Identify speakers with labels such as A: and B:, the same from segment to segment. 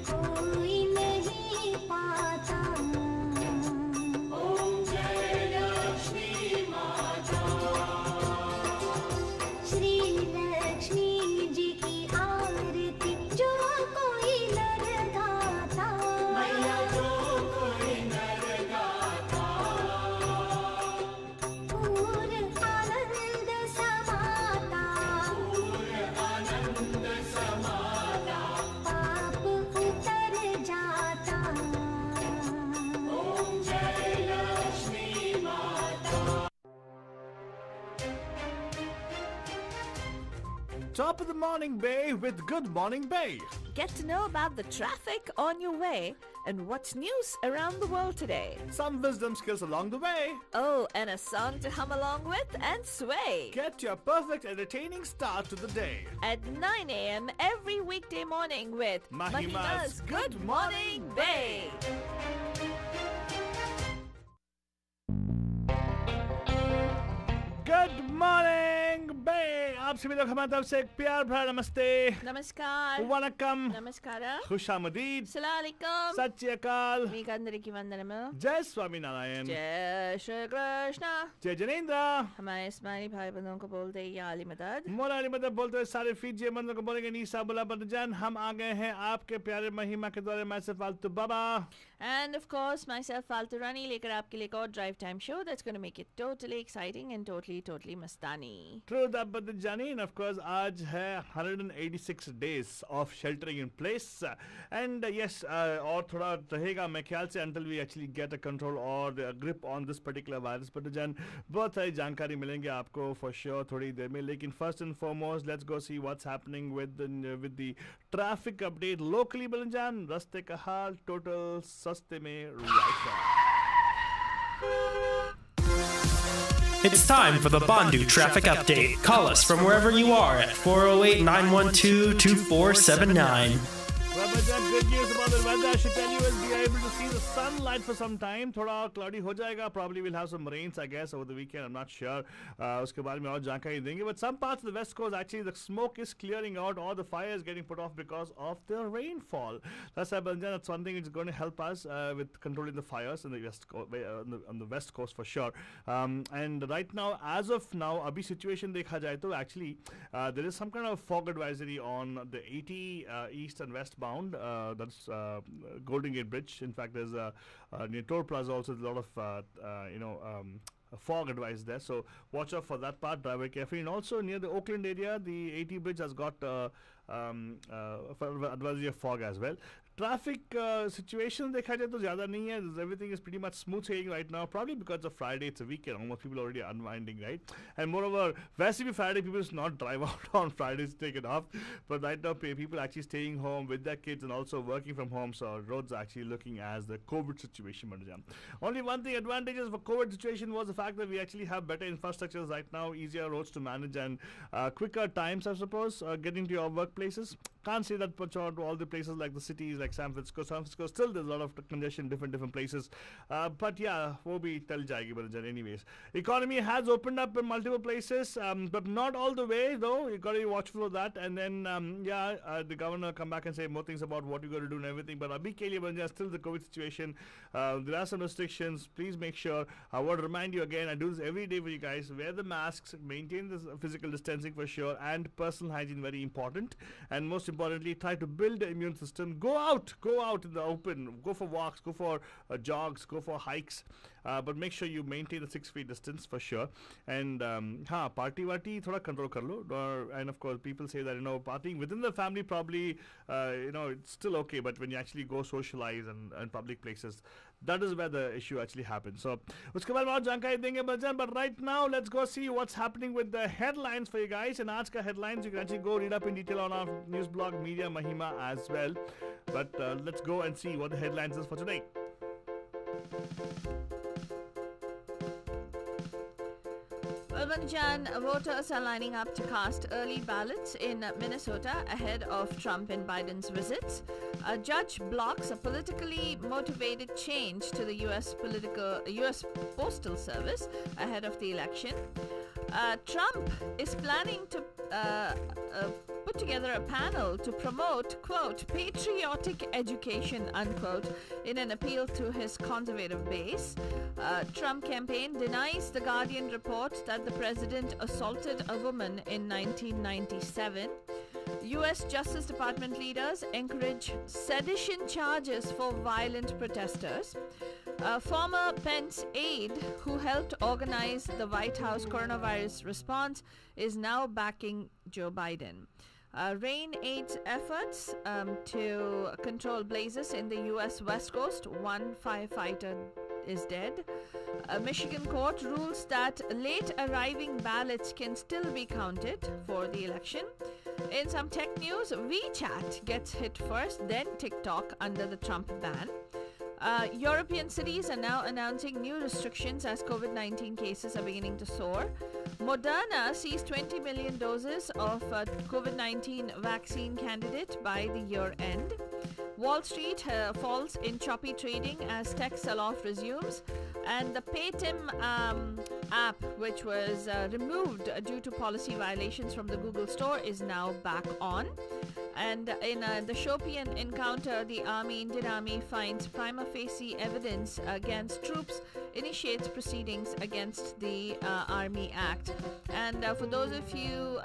A: कोई नहीं पाता ओम जय लक्ष्मी माता श्री लक्ष्मी जी की आरती जो कोई नर गाता मैया जो कोई नर गाता पूर्ण आनंद समाता पाप उतर जाता ओम जय लक्ष्मी माता
B: Top of the morning, Bay, with Good Morning Bay.
C: Get to know about the traffic on your way and what's news around the world today.
B: Some wisdom skills along the way.
C: Oh, and a song to hum along with and sway.
B: Get your perfect entertaining start to the day.
C: At 9 a.m. every weekday morning with
B: Mahima's
C: Good Morning Bay.
B: Good morning, Bay. आप सभी लोग हमारी तरफ से एक प्यार भरा नमस्ते,
C: Namaskar.
B: वनकम,
C: Namaskara.
B: खुशामदीद,
C: Assalamualaikum.
B: सत श्री अकाल,
C: మీకు అందరికీ వందనము.
B: जय स्वामी नारायण,
C: जय श्री कृष्ण.
B: जय जनेंद्र.
C: हमारे इस्माइली भाई बंधुओं को बोलते हैं या अली मदद.
B: मोला अली मदद बोलते हुए सारे फीजी बंदों को बोलेंगे नीसा बुला बदजान. हम आ गए हैं आपके प्यारे महिमा के द्वारे. मैं से फालतू बाबा.
C: And of course, myself, Faltu Rani, लेकर आपके लिए एक और drive time show that's going to make it totally exciting and totally mastani.
B: True that, but the Jani, and of course, आज है 186 days of sheltering in place, and yes, और थोड़ा रहेगा मैं ख्याल से until we actually get a control or a grip on this particular virus. But Jan, बहुत सारी जानकारी मिलेंगे आपको for sure थोड़ी देर में. लेकिन first and foremost, let's go see what's happening with the traffic update locally. But Jan, रास्ते का हाल total सस्ते में right now.
D: It's time for the Bandu Traffic Update. Call us from wherever you are at 408-912-2479.
B: Well, but that good news about the weather, I should tell you, is we are able to see the sunlight for some time. थोड़ा cloudy हो जाएगा. Probably we'll have some rains, I guess, over the weekend. I'm not sure. उसके बारे में और जानकारी देंगे. But some parts of the west coast, actually, the smoke is clearing out, or the fire is getting put off because of the rainfall. That's one thing that's going to help us with controlling the fires in the west on the west coast for sure. And right now, as of now, अभी situation देखा जाए तो actually there is some kind of fog advisory on the 80 east and westbound. That's Golden Gate Bridge. In fact, there's near Toll Plaza also a lot of fog advice there. So watch out for that part. Drive very carefully. And also near the Oakland area, the 80 bridge has got advisory of fog as well. Traffic situation देखा जाए तो ज़्यादा नहीं है. Everything is pretty much smooth sailing right now. Probably because of Friday, it's a weekend. Almost people already unwinding, right? And moreover, वैसे भी Friday people just not drive out on Fridays, take it off. But right now, people actually staying home with their kids and also working from home. So roads are actually looking as the COVID situation. Only one thing advantages for COVID situation was the fact that we actually have better infrastructures right now, easier roads to manage, and quicker times, I suppose, getting to your workplaces. Can't say that much out to all the places like the cities like San Francisco. Still there's a lot of congestion, different places. But yeah, wo bhi tel jayegi Balajan. Anyways, economy has opened up in multiple places, but not all the way though. You got to be watchful of that. And then the governor come back and say more things about what you got to do and everything. But abhi ke liye Balajan, still the COVID situation. There are some restrictions. Please make sure. I want to remind you again. I do this every day for you guys. Wear the masks. Maintain the physical distancing for sure, and personal hygiene very important. And most importantly, try to build the immune system. Go out in the open, go for walks, go for jogs, go for hikes, but make sure you maintain the 6 feet distance for sure. And party thoda control kar lo. And of course people say that partying within the family probably it's still okay, but when you actually go socialize and public places, that is where the issue actually happens. So uske baad aur jankari denge Baljan, but right now let's go see what's happening with the headlines for you guys. And aaj ka headlines you can actually go read up in detail on our news blog Media Mahima as well. But let's go and see what the headlines is for today.
C: Balbanjan, voters are lining up to cast early ballots in Minnesota ahead of Trump and Biden's visits. A judge blocks a politically motivated change to the U.S. Postal Service ahead of the election. Trump is planning to put together a panel to promote, quote, patriotic education, unquote, in an appeal to his conservative base. Trump campaign denies the Guardian report that the president assaulted a woman in 1997. U.S. Justice Department leaders encourage sedition charges for violent protesters. Former Pence aide who helped organize the White House coronavirus response is now backing Joe Biden. Rain aids efforts to control blazes in the U.S. West Coast. One firefighter is dead. A Michigan court rules that late arriving ballots can still be counted for the election. In some tech news, WeChat gets hit first, then TikTok under the Trump ban. European cities are now announcing new restrictions as COVID-19 cases are beginning to soar. Moderna sees 20 million doses of COVID-19 vaccine candidate by the year end. Wall Street falls in choppy trading as tech sell-off resumes. And the Paytm app, which was removed due to policy violations from the Google Store, is now back on. And in the Shopian encounter, the Indian Army finds prima facie evidence against troops, initiates proceedings against the Army Act. And for those of you,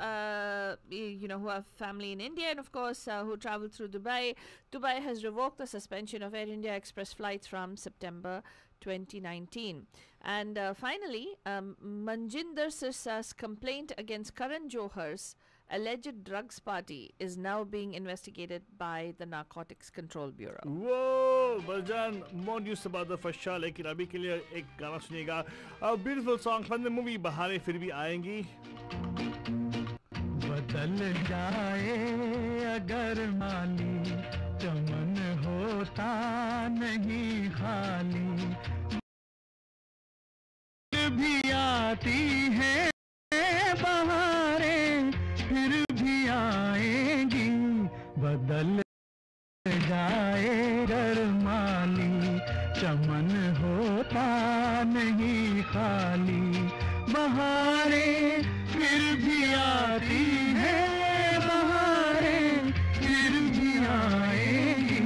C: who have family in India and, of course, who travel through Dubai, Dubai has revoked the suspension of Air India Express flights from September 2019. And finally, Manjinder Sirsa's complaint against Karan Johar's alleged drugs party is now being investigated by the Narcotics Control Bureau.
B: Whoa, Baljan, more news about the first show, लेकिन अभी के लिए एक गाना सुनिएगा. A beautiful song from the movie बहारें फिर भी आएंगी.
E: बदल जाए अगर माली चमन होता नहीं खाली भी आती है बहारें फिर भी आएंगी बदल जाए अगर माली चमन होता नहीं खाली बहारें फिर भी आती है बहारें फिर भी आएंगी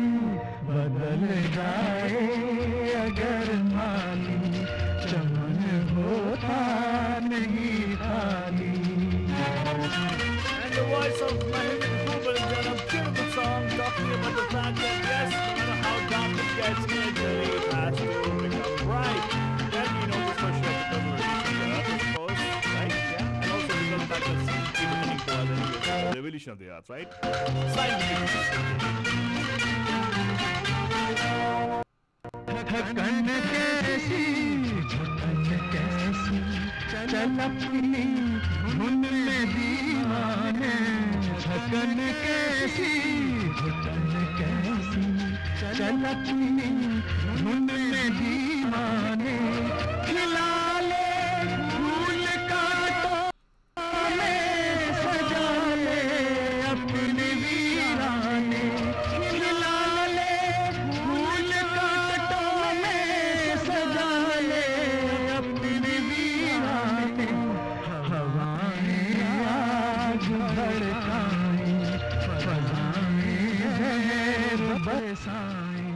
E: बदल जाए अगर माली चमन होता नहीं खाली.
B: And the voice of Manjinder Sirsa, a beautiful song talking about the fact that yes, no matter how dark it gets, eventually it has to become bright. Then this first show because of the Earth, of course, right? Yeah. And also because of the fact that some people think the revolution of the Earth, right?
E: थकन कैसी घुटन कैसी चल अपनी धुन में दीवाने थकन कैसी घुटन कैसी चल अपनी धुन में दीवाने खिला ले फूल कांटों में सजा ले अपने वीराने खिला ले फूल कांटों में सजा ले अपने वीराने हवाएं आग भड़काएं फजाएं जहर बरसाएं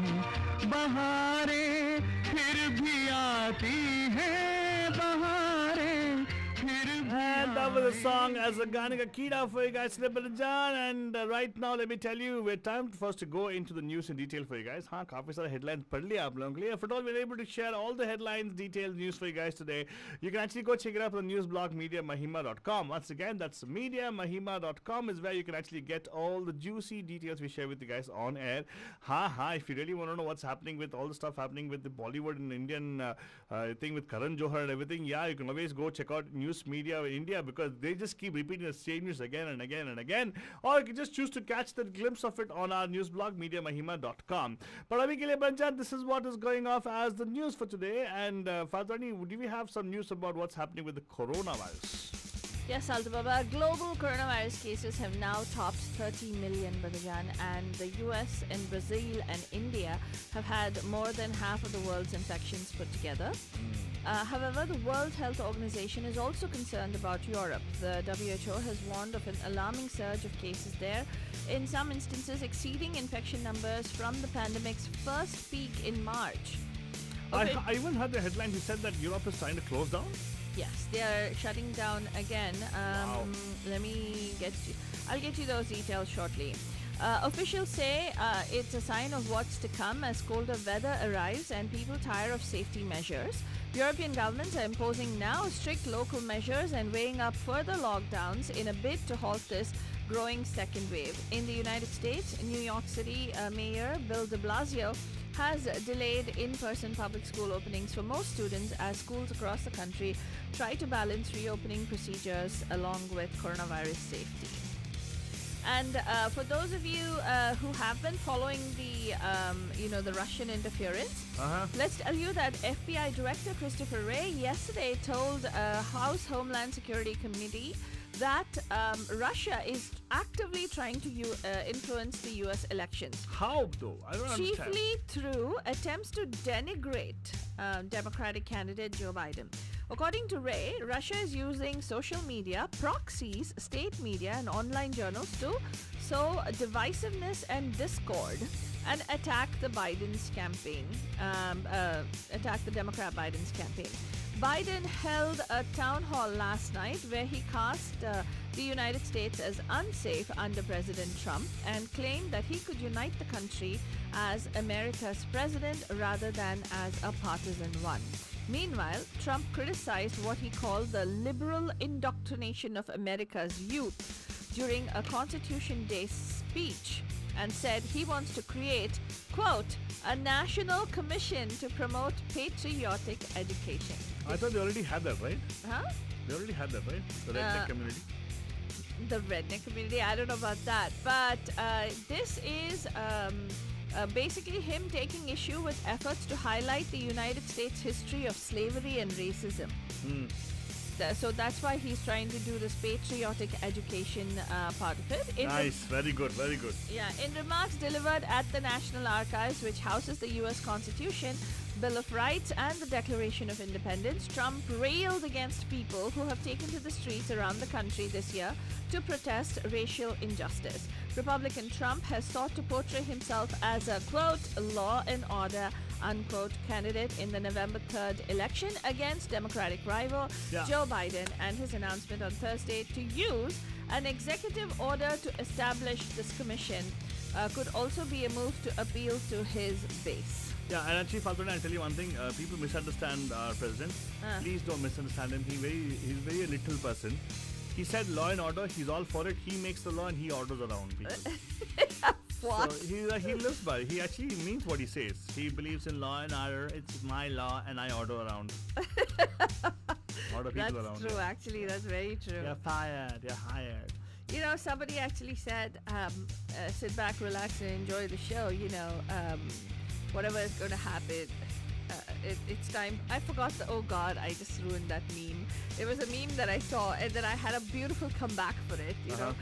E: बहारें फिर भी आती हैं बहारें फिर भी.
B: And that was a song as a Gana Kida for you guys, John. And right now, let me tell you, we're time for us to go into the news in detail for you guys. हाँ, काफी सारे headlines पढ़ लिया आप लोगों के लिए. If at all we're able to share all the headlines, details, news for you guys today, you can actually go check it out on the news blog MediaMahima.com. Once again, that's MediaMahima.com is where you can actually get all the juicy details we share with you guys on air. If you really want to know what's happening with all the stuff happening with the Bollywood and Indian thing with Karan Johar and everything, yeah, you can always go check out News Media India because they just keep repeating the same news again and again and again. Or you can just choose to catch the glimpse of it on our news blog MediaMahima.com. But abhi ke liye Banjan, this is what is going off as the news for today. And Fadrani, do we have some news about what's happening with the coronavirus?
C: Yes, Altibaba. Global coronavirus cases have now topped 30 million, Badajan, and the US and Brazil and India have had more than half of the world's infections put together. However, the World Health Organization is also concerned about Europe. The WHO has warned of an alarming surge of cases there, in some instances exceeding infection numbers from the pandemic's first peak in March. Okay.
B: I even heard the headline. He said that Europe is trying to close down.
C: Yes, they are shutting down again.
B: Wow.
C: I'll get you those details shortly. Officials say it's a sign of what's to come as colder weather arrives and people tire of safety measures. European governments are imposing now strict local measures and weighing up further lockdowns in a bid to halt this growing second wave. In the United States, New York City Mayor Bill de Blasio has delayed in-person public school openings for most students as schools across the country try to balance reopening procedures along with coronavirus safety. And for those of you who have been following the Russian interference, let's tell you that FBI Director Christopher Wray yesterday told House Homeland Security Committee that Russia is actively trying to influence the U.S. elections.
B: How though? I don't understand.
C: Chiefly through attempts to denigrate Democratic candidate Joe Biden. According to Ray, Russia is using social media, proxies, state media, and online journals to sow divisiveness and discord and attack the Biden's campaign, attack the Democrat Biden's campaign. Biden held a town hall last night where he cast the United States as unsafe under President Trump and claimed that he could unite the country as America's president rather than as a partisan one. Meanwhile, Trump criticized what he called the liberal indoctrination of America's youth during a Constitution Day speech and said he wants to create, quote, a national commission to promote patriotic education.
B: I thought they already had that, right?
C: Huh?
B: They already had that, right? The redneck community.
C: The redneck community, I don't know about that. But this is basically him taking issue with efforts to highlight the United States history of slavery and racism. So that's why he's trying to do this patriotic education part of it.
B: Nice, very good, very good.
C: Yeah, in remarks delivered at the National Archives, which houses the U.S. Constitution, Bill of Rights, and the Declaration of Independence, Trump railed against people who have taken to the streets around the country this year to protest racial injustice. Republican Trump has sought to portray himself as a, quote, law and order, unquote, candidate in the November 3rd election against Democratic rival Joe Biden, and his announcement on Thursday to use an executive order to establish this commission could also be a move to appeal to his base.
B: Yeah, and actually, Falcon, I'll tell you one thing. People misunderstand our president. Please don't misunderstand him. He's very a little person. He said law and order. He's all for it. He makes the law and he orders around people.
C: What?
B: So he lives by it. He actually means what he says. He believes in law and order. It's my law and I order around. Order people around.
C: That's true, actually. That's very true.
B: You're fired. You're hired.
C: You know, somebody actually said, sit back, relax, and enjoy the show. You know, whatever is going to happen, it's time. I forgot oh God, I just ruined that meme. It was a meme that I saw, and then I had a beautiful comeback for it, you know.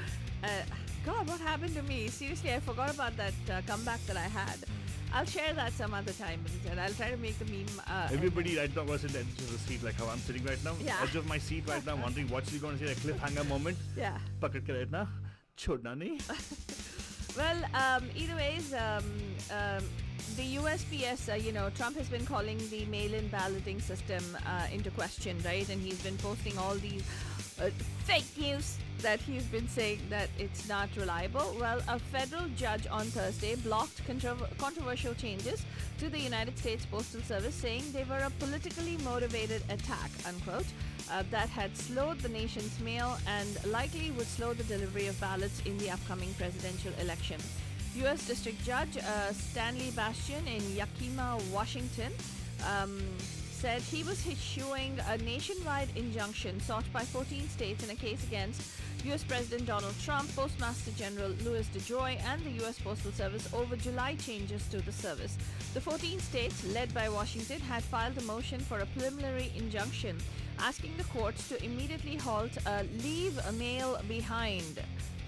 C: God, what happened to me? Seriously, I forgot about that comeback that I had. I'll share that some other time, and I'll try to make the meme.
B: Everybody right now was in the edge of the seat, like how I'm sitting right now.
C: Yeah.
B: Edge of my seat right now, wondering what's he going to say, a cliffhanger moment.
C: Yeah.
B: Pakad ke rahna, chhodna nahi.
C: Well, either ways, the USPS, Trump has been calling the mail-in balloting system into question, right? And he's been posting all these fake news that he's been saying that it's not reliable. Well, a federal judge on Thursday blocked controversial changes to the United States Postal Service, saying they were a politically motivated attack, unquote, that had slowed the nation's mail and likely would slow the delivery of ballots in the upcoming presidential election. U.S. District Judge Stanley Bastian in Yakima, Washington, said he was issuing a nationwide injunction sought by 14 states in a case against U.S. President Donald Trump, Postmaster General Louis DeJoy, and the U.S. Postal Service over July changes to the service. The 14 states, led by Washington, had filed a motion for a preliminary injunction asking the courts to immediately halt a leave a mail behind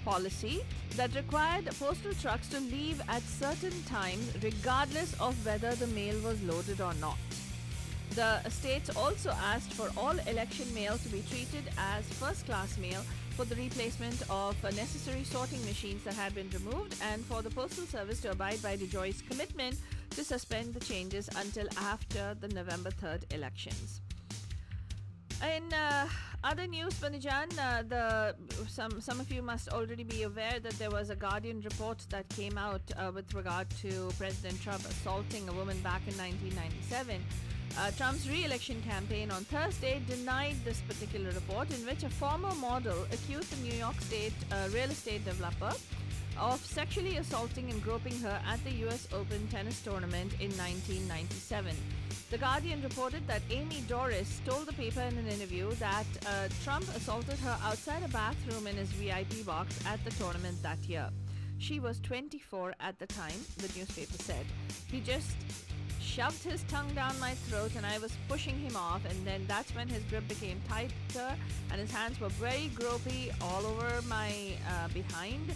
C: policy that required postal trucks to leave at certain times regardless of whether the mail was loaded or not. The states also asked for all election mail to be treated as first-class mail, for the replacement of necessary sorting machines that had been removed, and for the Postal Service to abide by DeJoy's commitment to suspend the changes until after the November 3rd elections. In other news, Panijan, some of you must already be aware that there was a Guardian report that came out with regard to President Trump assaulting a woman back in 1997. Trump's re-election campaign on Thursday denied this particular report, in which a former model accused the New York State real estate developer of sexually assaulting and groping her at the US Open tennis tournament in 1997. The Guardian reported that Amy Doris told the paper in an interview that Trump assaulted her outside a bathroom in his VIP box at the tournament that year. She was 24 at the time, the newspaper said. He just shoved his tongue down my throat and I was pushing him off, and then that's when his grip became tighter and his hands were very gropey all over my behind.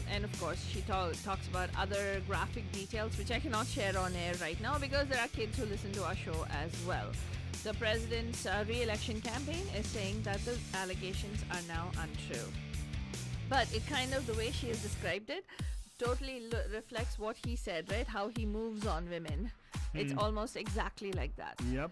C: And of course, she talks about other graphic details which I cannot share on air right now because there are kids who listen to our show as well. The president's re-election campaign is saying that the allegations are now untrue. But it kind of, the way she has described it, totally reflects what he said, right? How he moves on women. It's almost exactly like that.
B: Yep.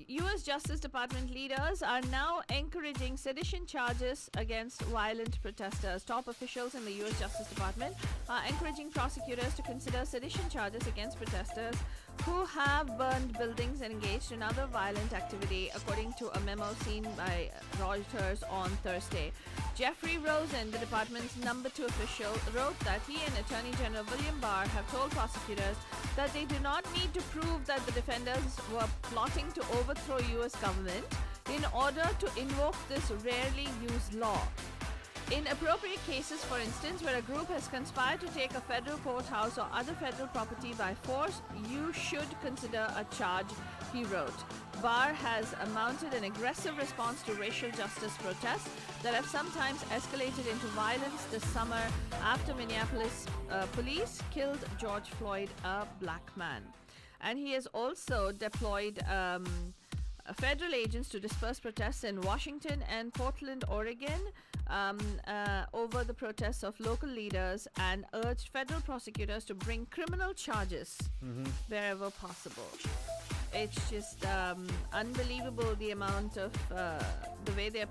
C: U.S. Justice Department leaders are now encouraging sedition charges against violent protesters. Top officials in the U.S. Justice Department are encouraging prosecutors to consider sedition charges against protesters who have burned buildings and engaged in other violent activity, according to a memo seen by Reuters on Thursday. Jeffrey Rosen, the department's number 2 official, wrote that he and Attorney General William Barr have told prosecutors that they do not need to prove that the defenders were plotting to overthrow U.S. government in order to invoke this rarely used law. In appropriate cases, for instance, where a group has conspired to take a federal courthouse or other federal property by force, you should consider a charge, he wrote. Barr has mounted an aggressive response to racial justice protests that have sometimes escalated into violence this summer after Minneapolis police killed George Floyd, a black man. And he has also deployed federal agents to disperse protests in Washington and Portland, Oregon, over the protests of local leaders, and urged federal prosecutors to bring criminal charges wherever possible. It's just unbelievable, the amount of the way they're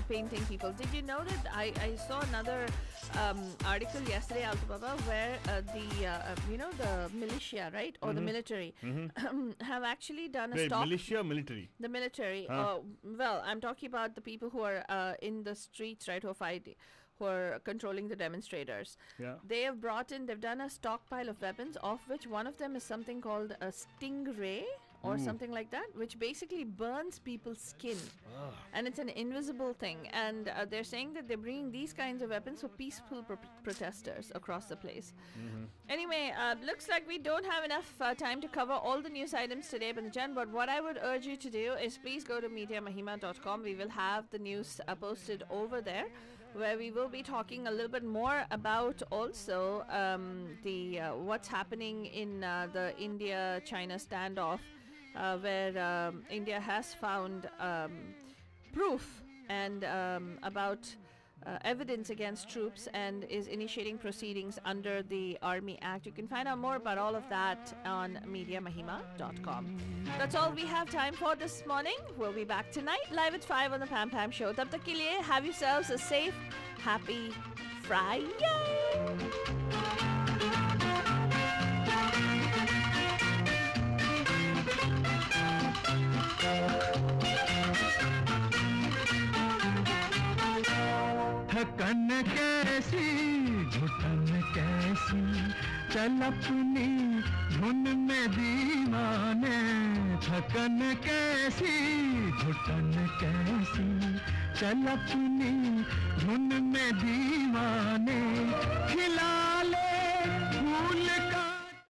C: painting people. Did you know that I saw another article yesterday, Altibaba, where the militia, right, or the military have actually done a
B: Wait,
C: stop.
B: militia or military?
C: The military. Well, I'm talking about the people who are in the streets, right, who are controlling the demonstrators.
B: Yeah.
C: They've done a stockpile of weapons, of which one of them is something called a stingray or something like that, which basically burns people's skin. And it's an invisible thing. And they're saying that they're bringing these kinds of weapons for peaceful protesters across the place. Anyway, looks like we don't have enough time to cover all the news items today, Banjan, but what I would urge you to do is please go to mediamahima.com. We will have the news posted over there, where we will be talking a little bit more about also the what's happening in the India-China standoff, where India has found proof and about evidence against troops and is initiating proceedings under the Army Act. You can find out more about all of that on mediamahima.com. That's all we have time for this morning. We'll be back tonight live at 5 on the Pam Pam Show. Tab tak ke liye, have yourselves a safe, happy Friday.
E: थकन कैसी घुटन कैसी चल अपनी धुन में दीवाने थकन कैसी घुटन कैसी चल अपनी धुन में दीवाने खिला